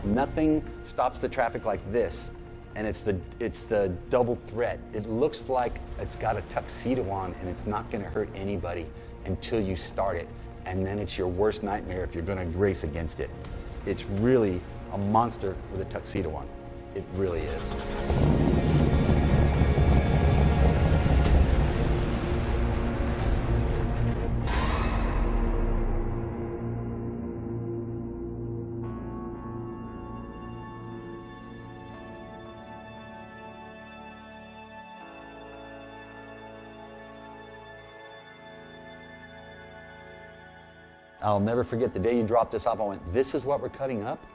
Nothing stops the traffic like this, and it's the double threat. It looks like it's got a tuxedo on, and it's not going to hurt anybody until you start it, and then it's your worst nightmare if you're going to race against it. It's really a monster with a tuxedo on. It really is. I'll never forget the day you dropped this off. I went, this is what we're cutting up?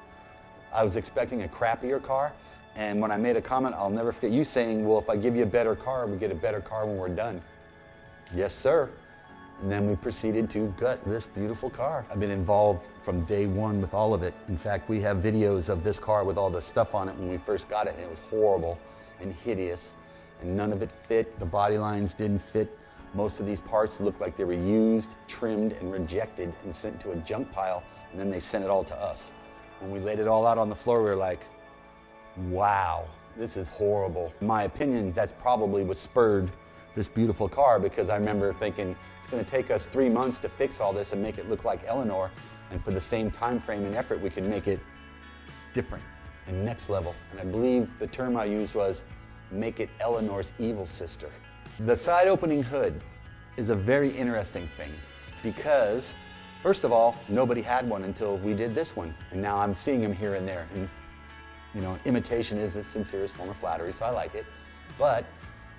I was expecting a crappier car, and when I made a comment, I'll never forget you saying, well, if I give you a better car, we get a better car when we're done. Yes, sir. And then we proceeded to gut this beautiful car. I've been involved from day one with all of it. In fact, we have videos of this car with all the stuff on it when we first got it, and it was horrible and hideous, and none of it fit. The body lines didn't fit. Most of these parts looked like they were used, trimmed, and rejected and sent to a junk pile, and then they sent it all to us. When we laid it all out on the floor, we were like, wow, this is horrible. In my opinion, that's probably what spurred this beautiful car, because I remember thinking, it's going to take us 3 months to fix all this and make it look like Eleanor, and for the same time frame and effort, we could make it different and next level. And I believe the term I used was, make it Eleanor's evil sister. The side opening hood is a very interesting thing because, first of all, nobody had one until we did this one, and now I'm seeing them here and there. And you know, imitation is the sincerest form of flattery, so I like it. But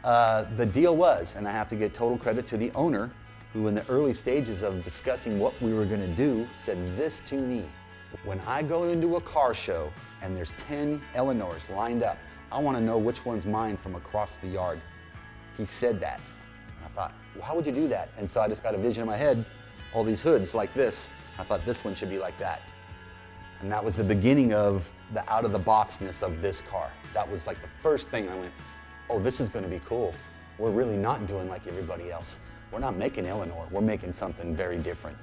the deal was, and I have to give total credit to the owner, who in the early stages of discussing what we were going to do said this to me: when I go into a car show and there's 10 Eleanors lined up, I want to know which one's mine from across the yard. He said that. I thought, well, how would you do that? And so I just got a vision in my head, all these hoods like this. I thought this one should be like that. And that was the beginning of the out-of-the-boxness of this car. That was like the first thing I went, oh, this is going to be cool. We're really not doing like everybody else. We're not making Eleanor. We're making something very different.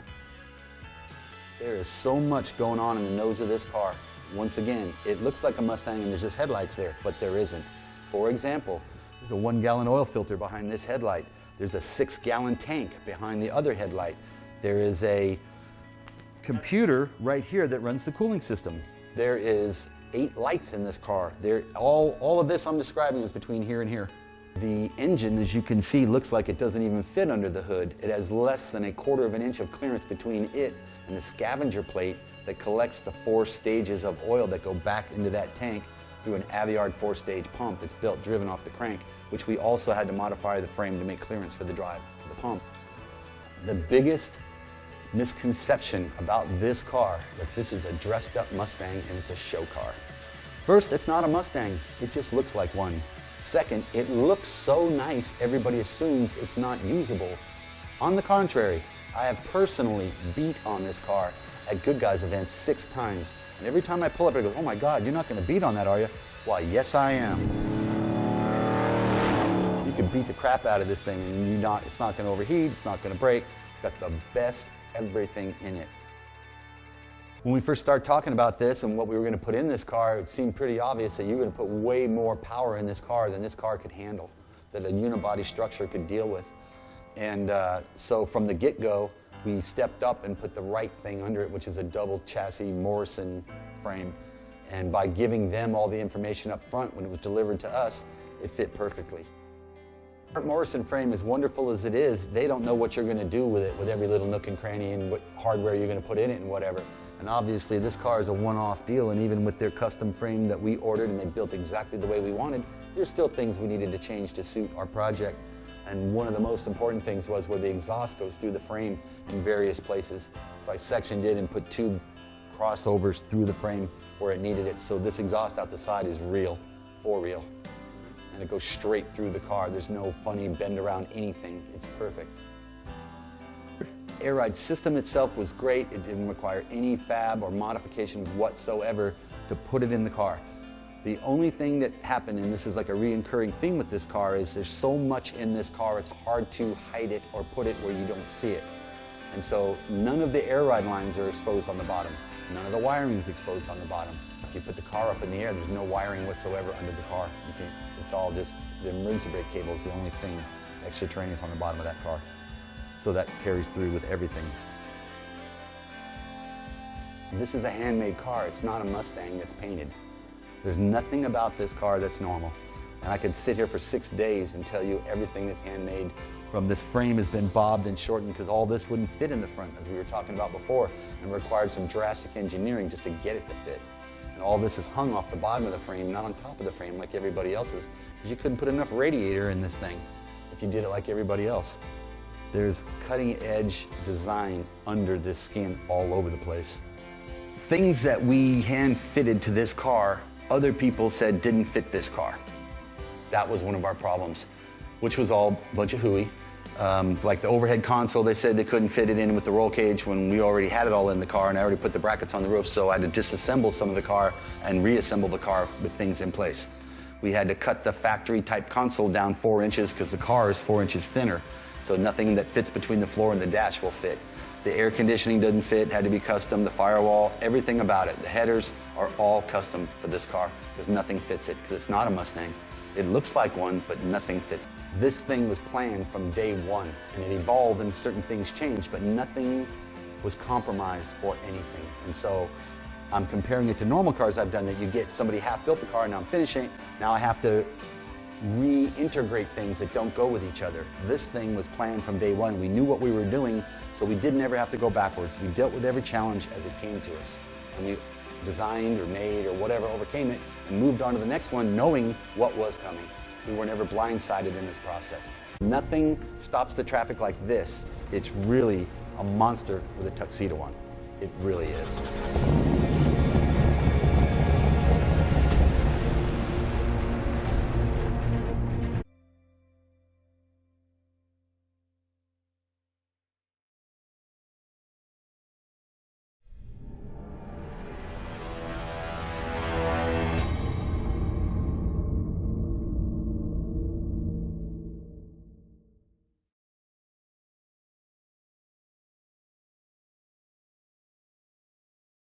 There is so much going on in the nose of this car. Once again, it looks like a Mustang and there's just headlights there, but there isn't. For example, there's a 1-gallon oil filter behind this headlight. There's a 6-gallon tank behind the other headlight. There is a computer right here that runs the cooling system. There is 8 lights in this car. All of this I'm describing is between here and here. The engine, as you can see, looks like it doesn't even fit under the hood. It has less than 1/4 of an inch of clearance between it and the scavenger plate that collects the 4 stages of oil that go back into that tank through an Aviard 4-stage pump that's built driven off the crank, which we also had to modify the frame to make clearance for the drive of the pump. The biggest misconception about this car, that this is a dressed up Mustang and it's a show car. First, it's not a Mustang, it just looks like one. Second, it looks so nice everybody assumes it's not usable. On the contrary, I have personally beat on this car at Good Guys events 6 times. And every time I pull up, it goes, oh my God, you're not going to beat on that, are you? Why, yes I am. You can beat the crap out of this thing and it's not going to overheat, it's not going to break. It's got the best everything in it. When we first started talking about this and what we were going to put in this car, it seemed pretty obvious that you were going to put way more power in this car than this car could handle, that a unibody structure could deal with. And so from the get-go, we stepped up and put the right thing under it, which is a double chassis Morrison frame. And by giving them all the information up front when it was delivered to us, it fit perfectly. Our Morrison frame, as wonderful as it is, they don't know what you're going to do with it, with every little nook and cranny and what hardware you're going to put in it and whatever. And obviously this car is a one-off deal, and even with their custom frame that we ordered and they built exactly the way we wanted, there's still things we needed to change to suit our project. And one of the most important things was where the exhaust goes through the frame in various places. So I sectioned it and put 2 crossovers through the frame where it needed it. So this exhaust out the side is real, for real. And it goes straight through the car. There's no funny bend around anything. It's perfect. Air ride system itself was great. It didn't require any fab or modification whatsoever to put it in the car. The only thing that happened, and this is like a recurring theme with this car, is there's so much in this car it's hard to hide it or put it where you don't see it. And so none of the air ride lines are exposed on the bottom. None of the wiring is exposed on the bottom. If you put the car up in the air, there's no wiring whatsoever under the car. It's all just the emergency brake cable is the only thing extraneous on the bottom of that car. So that carries through with everything. This is a handmade car. It's not a Mustang that's painted. There's nothing about this car that's normal. And I could sit here for 6 days and tell you everything that's handmade. From this frame has been bobbed and shortened because all this wouldn't fit in the front, as we were talking about before, and required some drastic engineering just to get it to fit. And all this is hung off the bottom of the frame, not on top of the frame like everybody else's, because you couldn't put enough radiator in this thing if you did it like everybody else. There's cutting edge design under this skin all over the place. Things that we hand fitted to this car, other people said didn't fit this car. That was one of our problems, which was all a bunch of hooey. Like the overhead console, they said they couldn't fit it in with the roll cage when we already had it all in the car, and I already put the brackets on the roof, so I had to disassemble some of the car and reassemble the car with things in place. We had to cut the factory type console down 4 inches because the car is 4 inches thinner, so nothing that fits between the floor and the dash will fit. The air conditioning doesn't fit, had to be custom, the firewall, everything about it. The headers are all custom for this car because nothing fits it, because it's not a Mustang. It looks like one, but nothing fits. This thing was planned from day one, and it evolved and certain things changed, but nothing was compromised for anything. And so I'm comparing it to normal cars I've done that you get somebody half built the car, now I'm finishing it, now I have to reintegrate things that don't go with each other. This thing was planned from day one. We knew what we were doing, so we didn't ever have to go backwards. We dealt with every challenge as it came to us. And we designed or made or whatever, overcame it, and moved on to the next one knowing what was coming. We were never blindsided in this process. Nothing stops the traffic like this. It's really a monster with a tuxedo on. It really is.